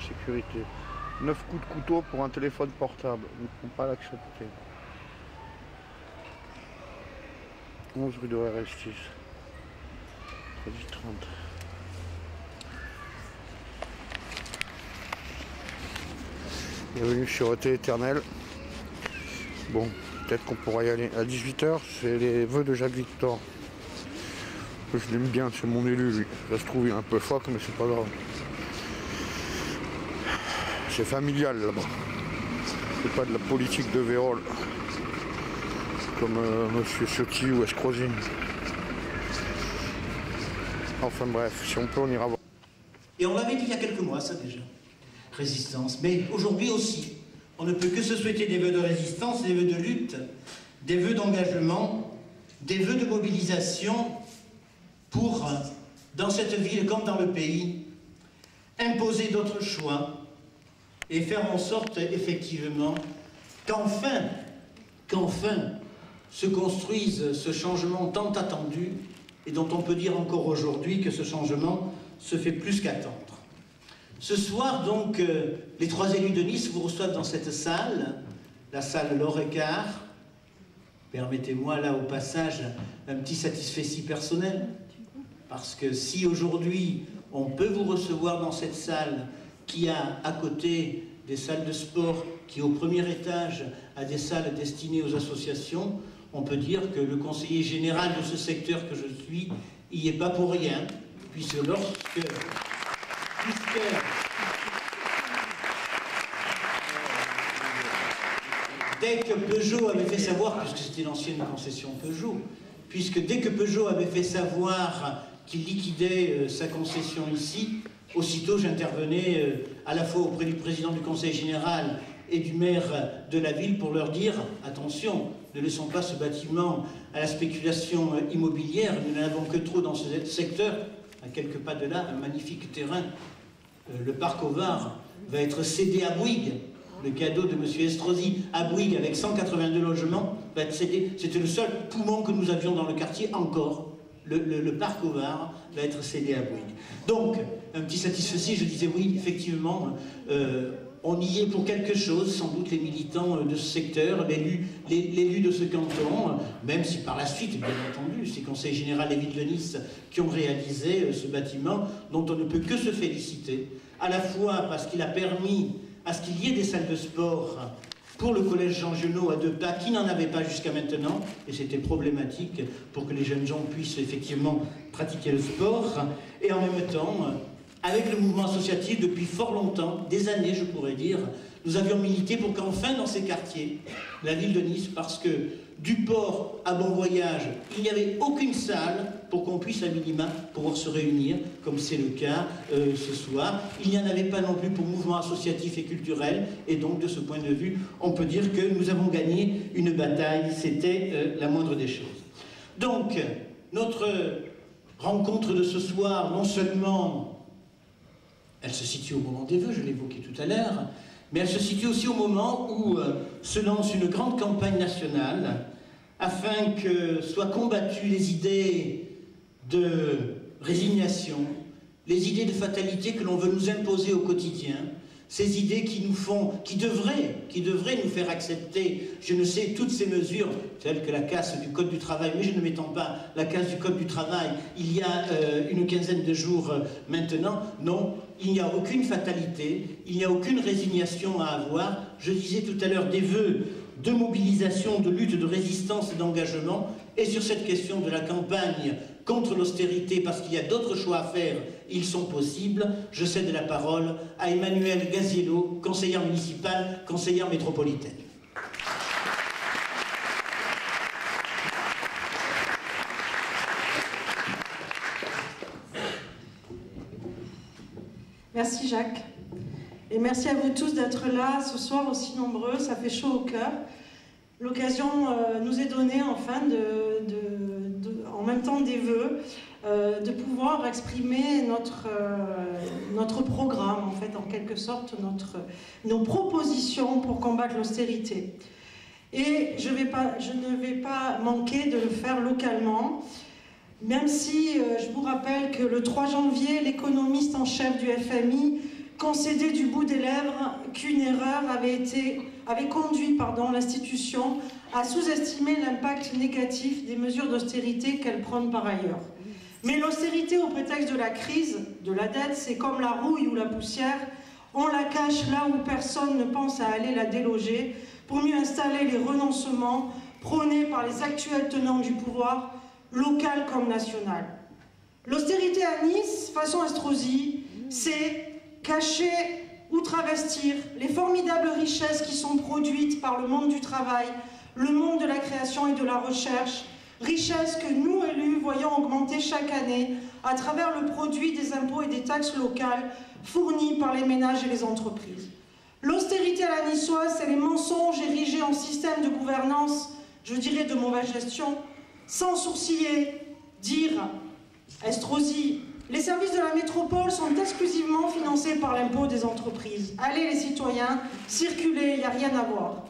sécurité. 9 coups de couteau pour un téléphone portable. Nous ne pouvons pas l'accepter. 11 rue de RS6. 30. Bienvenue sur ET Éternel. Bon, peut-être qu'on pourra y aller à 18 h. C'est les vœux de Jacques Victor. Je l'aime bien, c'est mon élu lui. Ça se trouve il est un peu phoque mais c'est pas grave. C'est familial là-bas. C'est pas de la politique de Vérole. Comme Monsieur Ciotti ou Escrosi. Enfin bref, si on peut on ira voir. Et on l'avait dit il y a quelques mois ça déjà. Résistance. Mais aujourd'hui aussi, on ne peut que se souhaiter des vœux de résistance, des vœux de lutte, des vœux d'engagement, des vœux de mobilisation pour, dans cette ville comme dans le pays, imposer d'autres choix et faire en sorte, effectivement, qu'enfin se construise ce changement tant attendu et dont on peut dire encore aujourd'hui que ce changement se fait plus qu'attendre. Ce soir, donc, les 3 élus de Nice vous reçoivent dans cette salle, la salle L'Orécart. Permettez-moi là au passage un petit satisfecit personnel, parce que si aujourd'hui on peut vous recevoir dans cette salle qui a à côté des salles de sport, qui au premier étage a des salles destinées aux associations, on peut dire que le conseiller général de ce secteur que je suis y est pas pour rien, puisque dès que Peugeot avait fait savoir, puisque c'était l'ancienne concession Peugeot, puisque dès que Peugeot avait fait savoir qu'il liquidait sa concession ici, aussitôt j'intervenais à la fois auprès du président du conseil général et du maire de la ville pour leur dire « Attention, ne laissons pas ce bâtiment à la spéculation immobilière, nous n'en avons que trop dans ce secteur. » À quelques pas de là, un magnifique terrain, le parc au Var, va être cédé à Bouygues. Le cadeau de M. Estrosi à Bouygues avec 182 logements va être cédé. C'était le seul poumon que nous avions dans le quartier encore. Le parc au Var va être cédé à Bouygues. Donc, un petit satisfecit, je disais oui, effectivement, on y est pour quelque chose, sans doute les militants de ce secteur, l'élu de ce canton, même si par la suite, bien entendu, c'est le Conseil général des villes de Nice qui ont réalisé ce bâtiment, dont on ne peut que se féliciter, à la fois parce qu'il a permis à ce qu'il y ait des salles de sport pour le collège Jean Genot à 2 pas, qui n'en avait pas jusqu'à maintenant, et c'était problématique pour que les jeunes gens puissent effectivement pratiquer le sport, et en même temps, avec le mouvement associatif, depuis fort longtemps, des années je pourrais dire, nous avions milité pour qu'enfin dans ces quartiers, la ville de Nice, parce que du port à Bon Voyage, il n'y avait aucune salle pour qu'on puisse à minima pouvoir se réunir, comme c'est le cas ce soir. Il n'y en avait pas non plus pour mouvement associatif et culturel, et donc de ce point de vue, on peut dire que nous avons gagné une bataille, c'était la moindre des choses. Donc, notre rencontre de ce soir, non seulement elle se situe au moment des vœux, je l'évoquais tout à l'heure, mais elle se situe aussi au moment où se lance une grande campagne nationale afin que soient combattues les idées de résignation, les idées de fatalité que l'on veut nous imposer au quotidien, ces idées qui devraient nous faire accepter, je ne sais, toutes ces mesures, telles que la casse du Code du travail, mais je ne m'étends pas, la casse du Code du travail, il y a une quinzaine de jours maintenant, non, il n'y a aucune fatalité, il n'y a aucune résignation à avoir. Je disais tout à l'heure des vœux de mobilisation, de lutte, de résistance et d'engagement, et sur cette question de la campagne contre l'austérité, parce qu'il y a d'autres choix à faire, ils sont possibles, je cède la parole à Emmanuelle Gaziello, conseillère municipale, conseillère métropolitaine. Merci Jacques. Et merci à vous tous d'être là ce soir aussi nombreux, ça fait chaud au cœur. L'occasion nous est donnée enfin, en même temps des vœux, de pouvoir exprimer notre programme, en fait, en quelque sorte, nos propositions pour combattre l'austérité. Et je ne vais pas manquer de le faire localement, même si je vous rappelle que le 3 janvier, l'économiste en chef du FMI concédé du bout des lèvres qu'une erreur avait conduit l'institution à sous-estimer l'impact négatif des mesures d'austérité qu'elle prône par ailleurs. Mais l'austérité au prétexte de la crise, de la dette, c'est comme la rouille ou la poussière, on la cache là où personne ne pense à aller la déloger pour mieux installer les renoncements prônés par les actuels tenants du pouvoir, local comme national. L'austérité à Nice, façon Estrosi, c'est cacher ou travestir les formidables richesses qui sont produites par le monde du travail, le monde de la création et de la recherche, richesses que nous, élus, voyons augmenter chaque année à travers le produit des impôts et des taxes locales fournis par les ménages et les entreprises. L'austérité à la niçoise, c'est les mensonges érigés en système de gouvernance, je dirais de mauvaise gestion, sans sourciller, dire, Estrosi, les services de la métropole sont exclusivement financés par l'impôt des entreprises. Allez les citoyens, circulez, il n'y a rien à voir.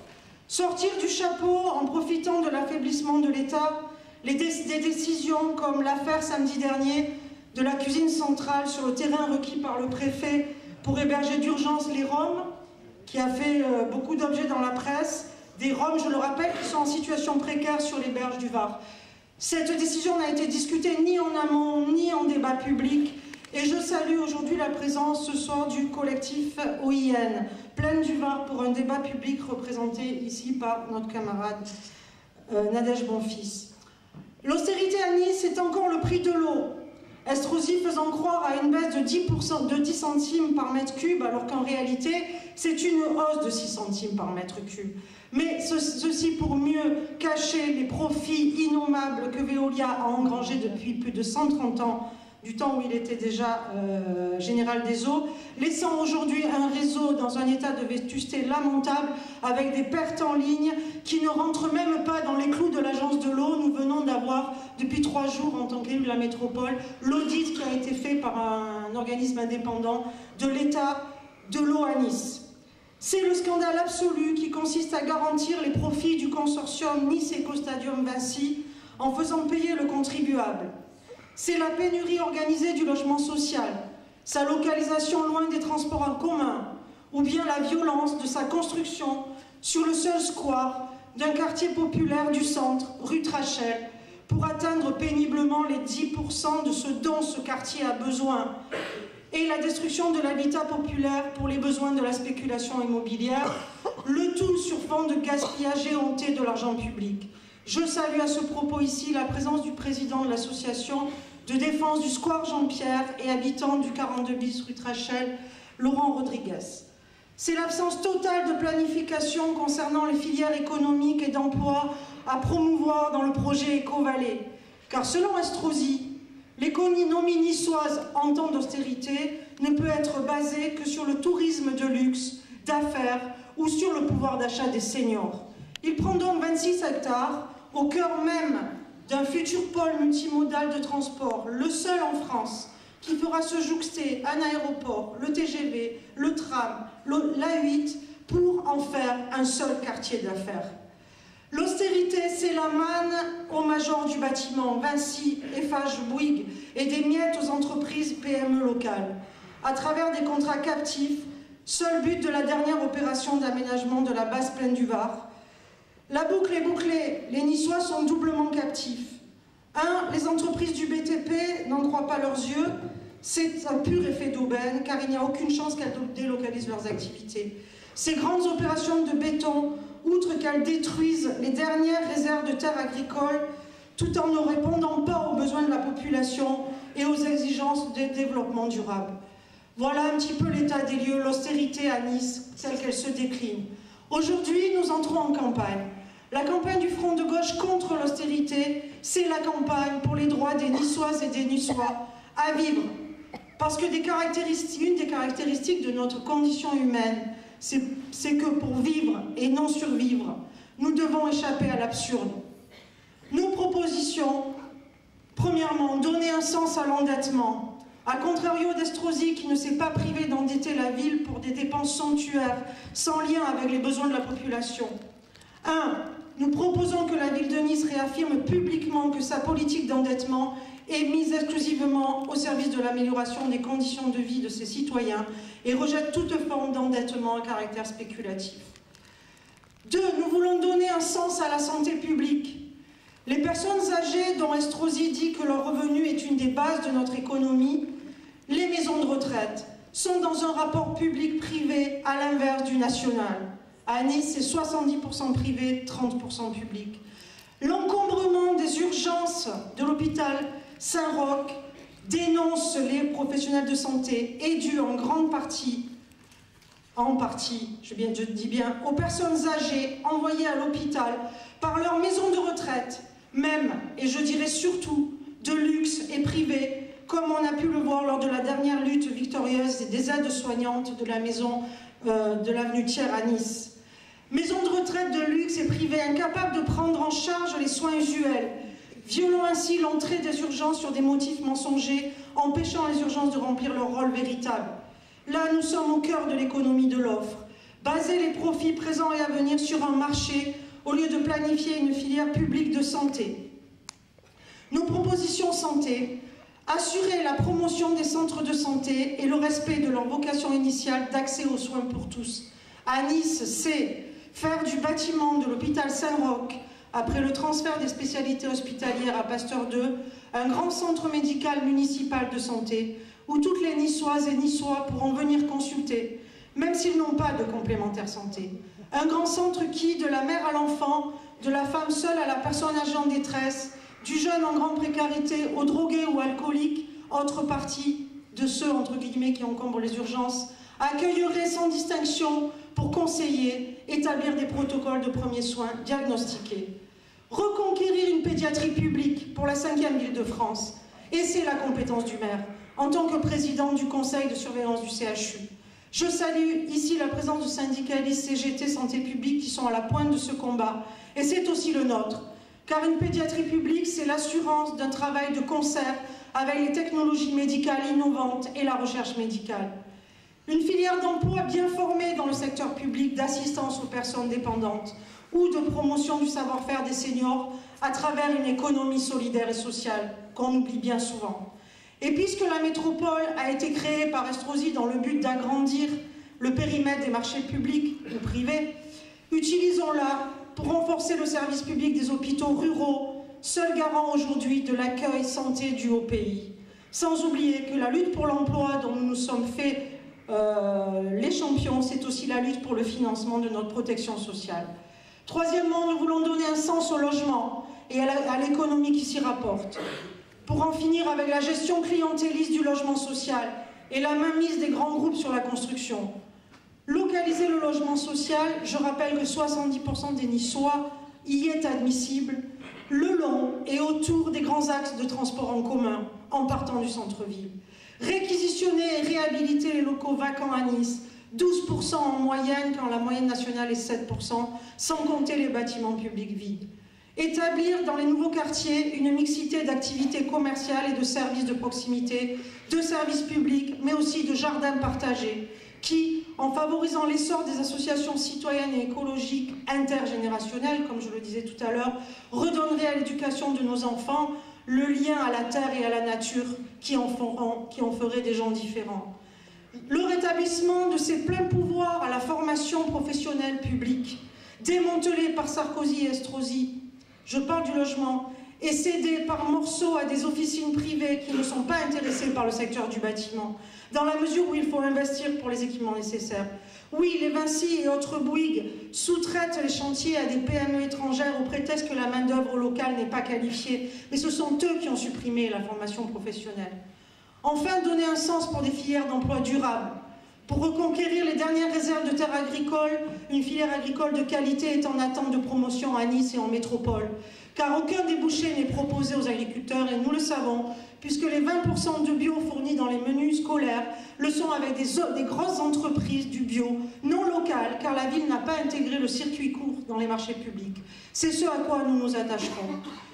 Sortir du chapeau en profitant de l'affaiblissement de l'État, des décisions comme l'affaire samedi dernier de la cuisine centrale sur le terrain requis par le préfet pour héberger d'urgence les Roms, qui a fait beaucoup d'objets dans la presse, des Roms, je le rappelle, qui sont en situation précaire sur les berges du Var. Cette décision n'a été discutée ni en amont, ni en débat public, et je salue aujourd'hui la présence ce soir du collectif OIN, Plaine du Var, pour un débat public représenté ici par notre camarade Nadège Bonfils. L'austérité à Nice, c'est encore le prix de l'eau. Estrosi faisant croire à une baisse de 10 centimes par mètre cube, alors qu'en réalité, c'est une hausse de 6 centimes par mètre cube. Mais ceci pour mieux cacher les profits innommables que Veolia a engrangés depuis plus de 130 ans, du temps où il était déjà général des eaux, laissant aujourd'hui un réseau dans un état de vétusté lamentable, avec des pertes en ligne qui ne rentrent même pas dans les clous de l'agence de l'eau. Nous venons d'avoir, depuis 3 jours, en tant qu'élu de la métropole, l'audit qui a été fait par un organisme indépendant de l'état de l'eau à Nice. C'est le scandale absolu qui consiste à garantir les profits du consortium Nice Ecostadium Vinci en faisant payer le contribuable. C'est la pénurie organisée du logement social, sa localisation loin des transports en commun, ou bien la violence de sa construction sur le seul square d'un quartier populaire du centre, rue Trachel, pour atteindre péniblement les 10% de ce dont ce quartier a besoin, et la destruction de l'habitat populaire pour les besoins de la spéculation immobilière, le tout sur fond de gaspillage éhonté de l'argent public. Je salue à ce propos ici la présence du président de l'association de défense du square Jean-Pierre et habitant du 42 bis rue Trachel, Laurent Rodriguez. C'est l'absence totale de planification concernant les filières économiques et d'emploi à promouvoir dans le projet Éco-Vallée. Car selon Estrosi, l'économie niçoise en temps d'austérité ne peut être basée que sur le tourisme de luxe, d'affaires ou sur le pouvoir d'achat des seniors. Il prend donc 26 hectares au cœur même d'un futur pôle multimodal de transport, le seul en France, qui fera se jouxter un aéroport, le TGV, le tram, l'A8, pour en faire un seul quartier d'affaires. L'austérité, c'est la manne aux majors du bâtiment, Vinci, Eiffage, Bouygues, et des miettes aux entreprises PME locales, à travers des contrats captifs, seul but de la dernière opération d'aménagement de la basse plaine du Var. La boucle est bouclée, les Niçois sont doublement captifs. 1. Les entreprises du BTP n'en croient pas leurs yeux, c'est un pur effet d'aubaine, car il n'y a aucune chance qu'elles délocalisent leurs activités. Ces grandes opérations de béton, outre qu'elles détruisent les dernières réserves de terres agricoles, tout en ne répondant pas aux besoins de la population et aux exigences de développement durable. Voilà un petit peu l'état des lieux, l'austérité à Nice, telle qu'elle se décline. Aujourd'hui, nous entrons en campagne. La campagne du Front de gauche contre l'austérité, c'est la campagne pour les droits des Niçoises et des Niçois à vivre. Parce que une des caractéristiques de notre condition humaine, c'est que pour vivre et non survivre, nous devons échapper à l'absurde. Nos propositions, premièrement, donner un sens à l'endettement, à contrario d'Estrosi qui ne s'est pas privé d'endetter la ville pour des dépenses somptuaires, sans lien avec les besoins de la population. 1. Nous proposons que la ville de Nice réaffirme publiquement que sa politique d'endettement est mise exclusivement au service de l'amélioration des conditions de vie de ses citoyens et rejette toute forme d'endettement à caractère spéculatif. 2. Nous voulons donner un sens à la santé publique. Les personnes âgées, dont Estrosi dit que leur revenu est une des bases de notre économie, les maisons de retraite, sont dans un rapport public-privé à l'inverse du national. À Nice, c'est 70% privé, 30% public. L'encombrement des urgences de l'hôpital Saint-Roch, dénonce les professionnels de santé, est dû en grande partie, je dis bien, aux personnes âgées envoyées à l'hôpital par leur maison de retraite, même, et je dirais surtout, de luxe et privée, comme on a pu le voir lors de la dernière lutte victorieuse des aides-soignantes de la maison de l'avenue Thiers à Nice. Maisons de retraite de luxe et privées incapables de prendre en charge les soins usuels, violant ainsi l'entrée des urgences sur des motifs mensongers, empêchant les urgences de remplir leur rôle véritable. Là, nous sommes au cœur de l'économie de l'offre. Baser les profits présents et à venir sur un marché au lieu de planifier une filière publique de santé. Nos propositions santé, assurer la promotion des centres de santé et le respect de leur vocation initiale d'accès aux soins pour tous. À Nice, c'est faire du bâtiment de l'hôpital Saint-Roch, après le transfert des spécialités hospitalières à Pasteur II, un grand centre médical municipal de santé, où toutes les Niçoises et Niçois pourront venir consulter, même s'ils n'ont pas de complémentaire santé. Un grand centre qui, de la mère à l'enfant, de la femme seule à la personne âgée en détresse, du jeune en grande précarité au drogué ou alcoolique, autre partie de ceux, entre guillemets, qui encombrent les urgences, accueillerait sans distinction pour conseiller, établir des protocoles de premiers soins, diagnostiquer. Reconquérir une pédiatrie publique pour la 5e ville de France, et c'est la compétence du maire, en tant que président du conseil de surveillance du CHU. Je salue ici la présence de syndicalistes CGT Santé publique qui sont à la pointe de ce combat, et c'est aussi le nôtre, car une pédiatrie publique, c'est l'assurance d'un travail de concert avec les technologies médicales innovantes et la recherche médicale. Une filière d'emploi bien formée dans le secteur public d'assistance aux personnes dépendantes ou de promotion du savoir-faire des seniors à travers une économie solidaire et sociale qu'on oublie bien souvent. Et puisque la métropole a été créée par Estrosi dans le but d'agrandir le périmètre des marchés publics ou privés, utilisons-la pour renforcer le service public des hôpitaux ruraux, seul garant aujourd'hui de l'accueil santé du haut pays. Sans oublier que la lutte pour l'emploi dont nous nous sommes fait les champions, c'est aussi la lutte pour le financement de notre protection sociale. Troisièmement, nous voulons donner un sens au logement et à l'économie qui s'y rapporte, pour en finir avec la gestion clientéliste du logement social et la mainmise des grands groupes sur la construction. Localiser le logement social, je rappelle que 70% des Niçois y est admissible, le long et autour des grands axes de transport en commun, en partant du centre-ville. Réquisitionner et réhabiliter les locaux vacants à Nice, 12% en moyenne quand la moyenne nationale est 7%, sans compter les bâtiments publics vides. Établir dans les nouveaux quartiers une mixité d'activités commerciales et de services de proximité, de services publics, mais aussi de jardins partagés, qui, en favorisant l'essor des associations citoyennes et écologiques intergénérationnelles, comme je le disais tout à l'heure, redonneraient à l'éducation de nos enfants le lien à la terre et à la nature qui en ferait des gens différents. Le rétablissement de ses pleins pouvoirs à la formation professionnelle publique, démantelée par Sarkozy et Estrosi, je parle du logement, et cédée par morceaux à des officines privées qui ne sont pas intéressées par le secteur du bâtiment, dans la mesure où il faut investir pour les équipements nécessaires. Oui, les Vinci et autres Bouygues sous-traitent les chantiers à des PME étrangères au prétexte que la main-d'œuvre locale n'est pas qualifiée, mais ce sont eux qui ont supprimé la formation professionnelle. Enfin, donner un sens pour des filières d'emploi durables. Pour reconquérir les dernières réserves de terres agricoles, une filière agricole de qualité est en attente de promotion à Nice et en métropole, car aucun débouché n'est proposé aux agriculteurs, et nous le savons, puisque les 20% de bio fournis dans les menus scolaires le sont avec des grosses entreprises du bio non locales, car la ville n'a pas intégré le circuit court dans les marchés publics. C'est ce à quoi nous nous attacherons.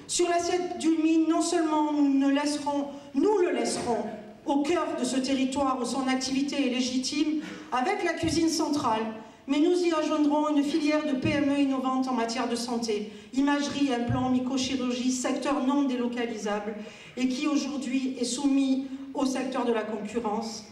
Sur l'assiette du mine, non seulement nous le laisserons au cœur de ce territoire où son activité est légitime, avec la cuisine centrale, mais nous y rejoindrons une filière de PME innovante en matière de santé, imagerie, implants, microchirurgie, secteur non délocalisable et qui aujourd'hui est soumis au secteur de la concurrence.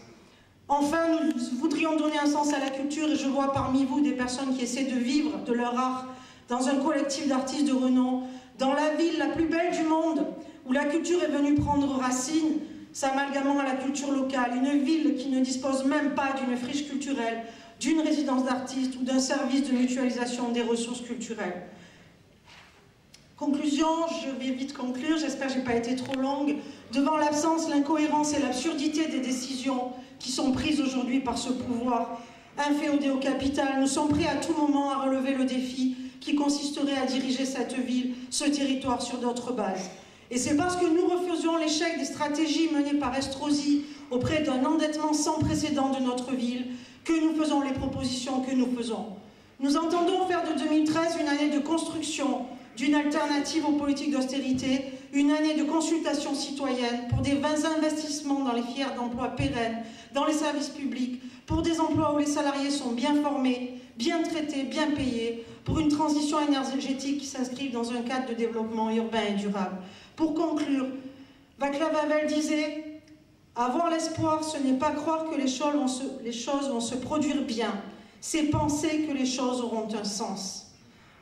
Enfin, nous voudrions donner un sens à la culture et je vois parmi vous des personnes qui essaient de vivre de leur art dans un collectif d'artistes de renom, dans la ville la plus belle du monde, où la culture est venue prendre racine, s'amalgamant à la culture locale, une ville qui ne dispose même pas d'une friche culturelle, d'une résidence d'artistes ou d'un service de mutualisation des ressources culturelles. Conclusion, je vais vite conclure, j'espère que je n'ai pas été trop longue. Devant l'absence, l'incohérence et l'absurdité des décisions qui sont prises aujourd'hui par ce pouvoir inféodé au capital, nous sommes prêts à tout moment à relever le défi qui consisterait à diriger cette ville, ce territoire sur d'autres bases. Et c'est parce que nous refaisons l'échec des stratégies menées par Estrosi auprès d'un endettement sans précédent de notre ville que nous faisons les propositions que nous faisons. Nous entendons faire de 2013 une année de construction d'une alternative aux politiques d'austérité, une année de consultation citoyenne pour des investissements dans les filières d'emplois pérennes, dans les services publics, pour des emplois où les salariés sont bien formés, bien traités, bien payés, pour une transition énergétique qui s'inscrive dans un cadre de développement urbain et durable. Pour conclure, Václav Havel disait « Avoir l'espoir, ce n'est pas croire que les choses vont se produire bien, c'est penser que les choses auront un sens. »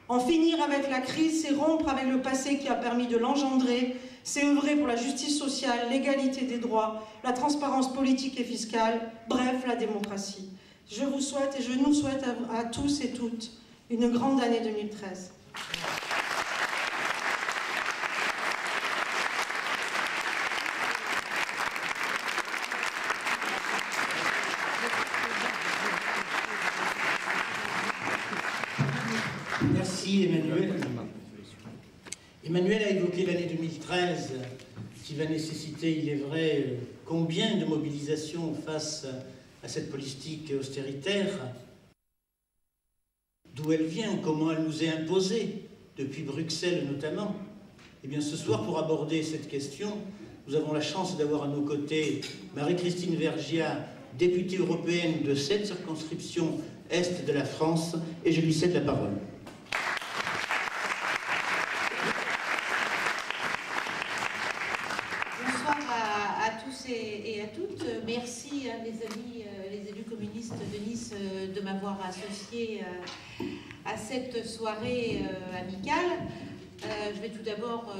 En finir avec la crise, c'est rompre avec le passé qui a permis de l'engendrer, c'est œuvrer pour la justice sociale, l'égalité des droits, la transparence politique et fiscale, bref, la démocratie. Je vous souhaite et je nous souhaite à tous et toutes une grande année 2013. Merci Emmanuel. Emmanuel a évoqué l'année 2013 qui va nécessiter, il est vrai, combien de mobilisation face à cette politique austéritaire, d'où elle vient, comment elle nous est imposée, depuis Bruxelles notamment. Eh bien ce soir, pour aborder cette question, nous avons la chance d'avoir à nos côtés Marie-Christine Vergiat, députée européenne de cette circonscription Est de la France, et je lui cède la parole. Et à toutes, merci à mes amis, les élus communistes de Nice, de m'avoir associé à cette soirée amicale. Je vais tout d'abord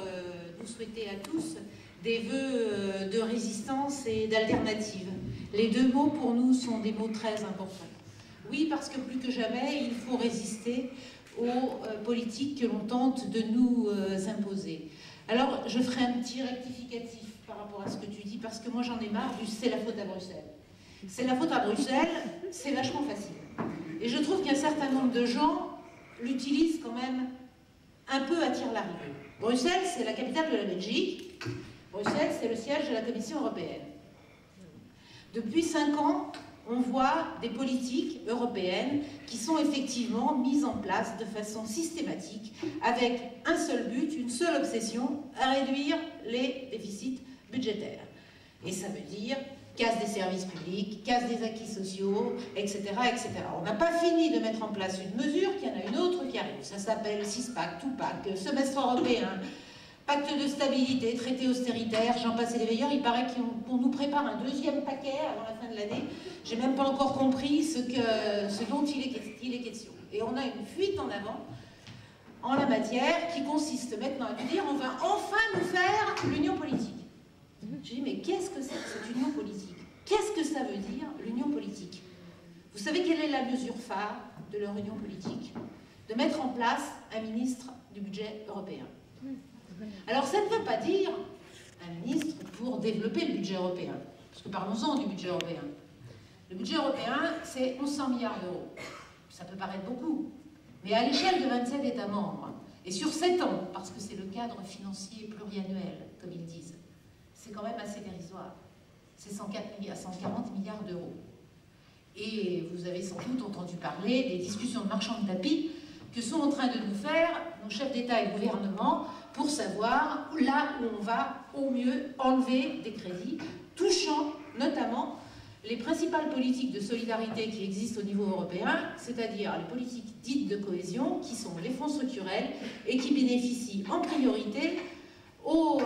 vous souhaiter à tous des vœux de résistance et d'alternative. Les deux mots pour nous sont des mots très importants. Oui, parce que plus que jamais, il faut résister aux politiques que l'on tente de nous imposer. Alors, je ferai un petit rectificatif par rapport à ce que tu dis, parce que moi j'en ai marre du « c'est la faute à Bruxelles ». C'est la faute à Bruxelles, c'est vachement facile. Et je trouve qu'un certain nombre de gens l'utilisent quand même un peu à tire-larigot. Bruxelles, c'est la capitale de la Belgique. Bruxelles, c'est le siège de la Commission européenne. Depuis 5 ans, on voit des politiques européennes qui sont effectivement mises en place de façon systématique avec un seul but, une seule obsession, à réduire les déficits budgétaires. Et ça veut dire casse des services publics, casse des acquis sociaux, etc., etc. On n'a pas fini de mettre en place une mesure, qu'il y en a une autre qui arrive. Ça s'appelle 6-pack, 2-pack, semestre européen, pacte de stabilité, traité austéritaire, j'en passe et des meilleurs. Il paraît qu'on nous prépare un deuxième paquet avant la fin de l'année. J'ai même pas encore compris ce dont il est question. Et on a une fuite en avant en la matière qui consiste maintenant à nous dire on va enfin nous faire l'union politique. Je dis mais qu'est-ce que c'est que cette union politique? Qu'est-ce que ça veut dire l'union politique? Vous savez quelle est la mesure phare de leur union politique? De mettre en place un ministre du budget européen. Alors ça ne veut pas dire un ministre pour développer le budget européen, parce que parlons-en du budget européen. Le budget européen, c'est 1100 milliards d'euros. Ça peut paraître beaucoup, mais à l'échelle de 27 États membres, et sur 7 ans, parce que c'est le cadre financier pluriannuel, comme ils disent, c'est quand même assez dérisoire. C'est 140 milliards d'euros. Et vous avez sans doute entendu parler des discussions de marchands de tapis que sont en train de nous faire nos chefs d'État et de gouvernement pour savoir là où on va au mieux enlever des crédits, touchant notamment les principales politiques de solidarité qui existent au niveau européen, c'est-à-dire les politiques dites de cohésion, qui sont les fonds structurels et qui bénéficient en priorité aux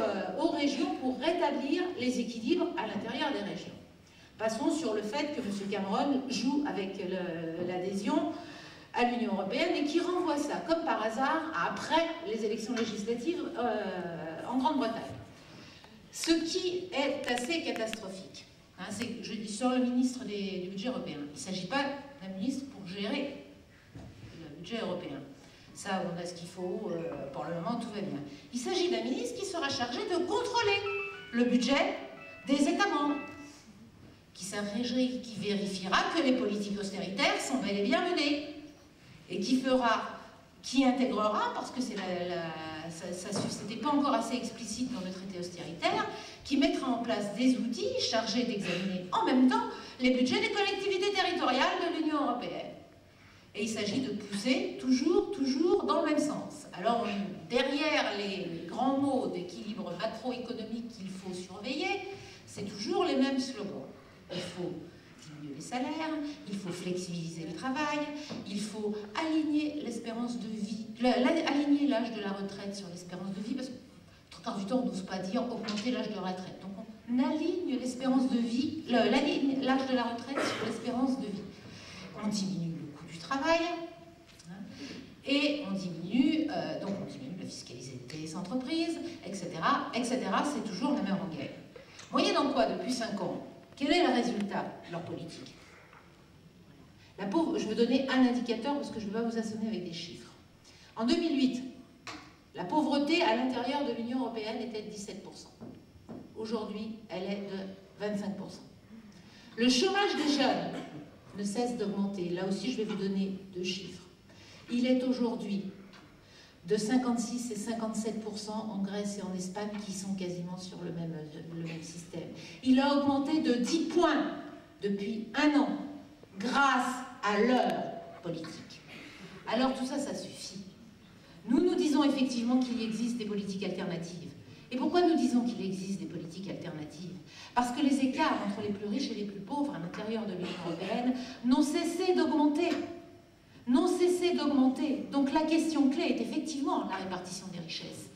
régions pour rétablir les équilibres à l'intérieur des régions. Passons sur le fait que M. Cameron joue avec l'adhésion à l'Union européenne et qui renvoie ça, comme par hasard, après les élections législatives en Grande-Bretagne. Ce qui est assez catastrophique. Hein, je dis sur le ministre du budget européen. Il ne s'agit pas d'un ministre pour gérer le budget européen. Ça, on a ce qu'il faut, pour le moment, tout va bien. Il s'agit d'un ministre qui sera chargé de contrôler le budget des États membres, qui vérifiera que les politiques austéritaires sont bel et bien menées, et qui intégrera, parce que ça n'était pas encore assez explicite dans le traité austéritaire, qui mettra en place des outils chargés d'examiner en même temps les budgets des collectivités territoriales de l'Union européenne. Et il s'agit de pousser toujours dans le même sens. Alors, derrière les grands mots d'équilibre macroéconomique qu'il faut surveiller, c'est toujours les mêmes slogans. Il faut diminuer les salaires, il faut flexibiliser le travail, il faut aligner l'espérance de vie, aligner l'âge de la retraite sur l'espérance de vie, parce que trois quarts du temps, on n'ose pas dire augmenter l'âge de retraite. Donc, on aligne l'espérance de vie, l'âge de la retraite sur l'espérance de vie. On diminue le coût du travail, hein, et on diminue la fiscalité des entreprises, etc., etc. C'est toujours la même rengaine. Moyennant quoi, depuis 5 ans, quel est le résultat de leur politique? Je vais donner un indicateur parce que je ne vais pas vous assommer avec des chiffres. En 2008, la pauvreté à l'intérieur de l'Union européenne était de 17%. Aujourd'hui, elle est de 25%. Le chômage des jeunes ne cesse d'augmenter. Là aussi, je vais vous donner 2 chiffres. Il est aujourd'hui de 56 et 57% en Grèce et en Espagne, qui sont quasiment sur le même système. Il a augmenté de 10 points depuis 1 an, grâce à leur politique. Alors tout ça, ça suffit. Nous disons effectivement qu'il existe des politiques alternatives. Et pourquoi nous disons qu'il existe des politiques alternatives? Parce que les écarts entre les plus riches et les plus pauvres à l'intérieur de l'Union européenne n'ont cessé d'augmenter. Donc la question clé est effectivement la répartition des richesses.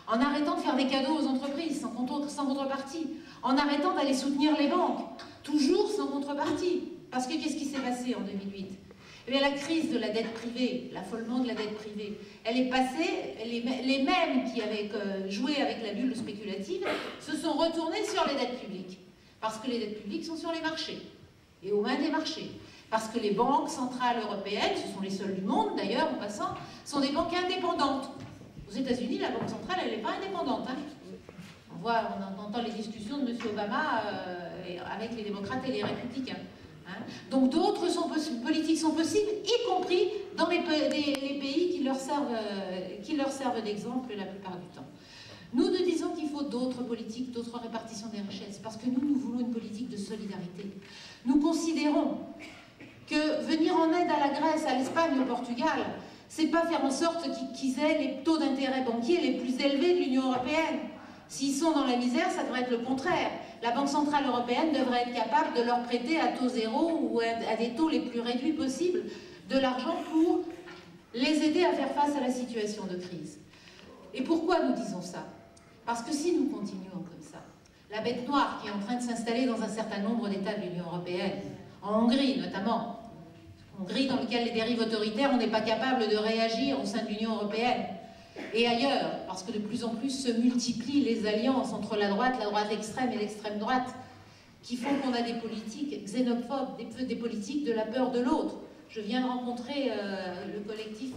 En arrêtant de faire des cadeaux aux entreprises sans contrepartie, en arrêtant d'aller soutenir les banques, toujours sans contrepartie. Parce que qu'est-ce qui s'est passé en 2008? Eh bien, la crise de la dette privée, l'affolement de la dette privée, elle est passée, les mêmes qui avaient joué avec la bulle spéculative se sont retournés sur les dettes publiques. Parce que les dettes publiques sont sur les marchés, et aux mains des marchés. Parce que les banques centrales européennes, ce sont les seules du monde d'ailleurs en passant, sont des banques indépendantes. Aux États-Unis, la banque centrale, elle n'est pas indépendante. Hein. On entend les discussions de M. Obama avec les démocrates et les républicains. Hein. Donc d'autres politiques sont possibles, y compris dans les pays qui leur servent d'exemple la plupart du temps. Nous disons qu'il faut d'autres politiques, d'autres répartitions des richesses, parce que nous voulons une politique de solidarité. Nous considérons que venir en aide à la Grèce, à l'Espagne, au Portugal, c'est pas faire en sorte qu'ils aient les taux d'intérêt banquiers les plus élevés de l'Union européenne. S'ils sont dans la misère, ça devrait être le contraire. La Banque centrale européenne devrait être capable de leur prêter à taux zéro ou à des taux les plus réduits possibles de l'argent pour les aider à faire face à la situation de crise. Et pourquoi nous disons ça? Parce que si nous continuons comme ça, la bête noire qui est en train de s'installer dans un certain nombre d'États de l'Union européenne, en Hongrie notamment, Hongrie dans lequel les dérives autoritaires, on n'est pas capable de réagir au sein de l'Union européenne, et ailleurs, parce que de plus en plus se multiplient les alliances entre la droite extrême et l'extrême droite, qui font qu'on a des politiques xénophobes, des politiques de la peur de l'autre. Je viens de rencontrer le collectif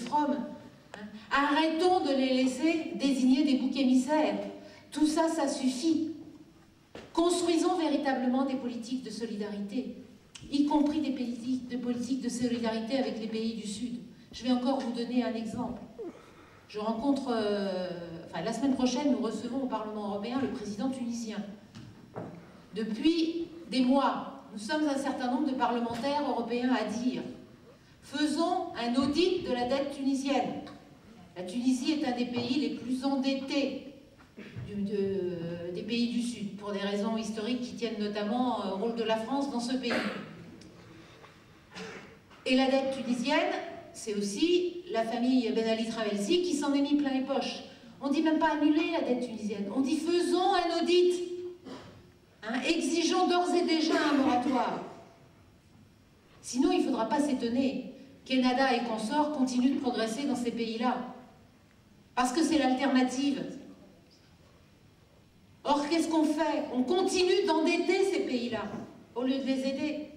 Rome. Arrêtons de les laisser désigner des boucs émissaires. Tout ça, ça suffit. Construisons véritablement des politiques de solidarité, y compris des politiques de solidarité avec les pays du Sud. Je vais encore vous donner un exemple. Je rencontre, la semaine prochaine, nous recevons au Parlement européen le président tunisien. Depuis des mois, nous sommes un certain nombre de parlementaires européens à dire « Faisons un audit de la dette tunisienne ». La Tunisie est un des pays les plus endettés des pays du Sud, pour des raisons historiques qui tiennent notamment au rôle de la France dans ce pays. Et la dette tunisienne, c'est aussi la famille Ben Ali Travelsi qui s'en est mis plein les poches. On ne dit même pas annuler la dette tunisienne, on dit faisons un audit, hein, exigeons d'ores et déjà un moratoire. Sinon, il ne faudra pas s'étonner qu'Ennahda et consorts continuent de progresser dans ces pays-là. Parce que c'est l'alternative. Or, qu'est-ce qu'on fait? On continue d'endetter ces pays-là, au lieu de les aider.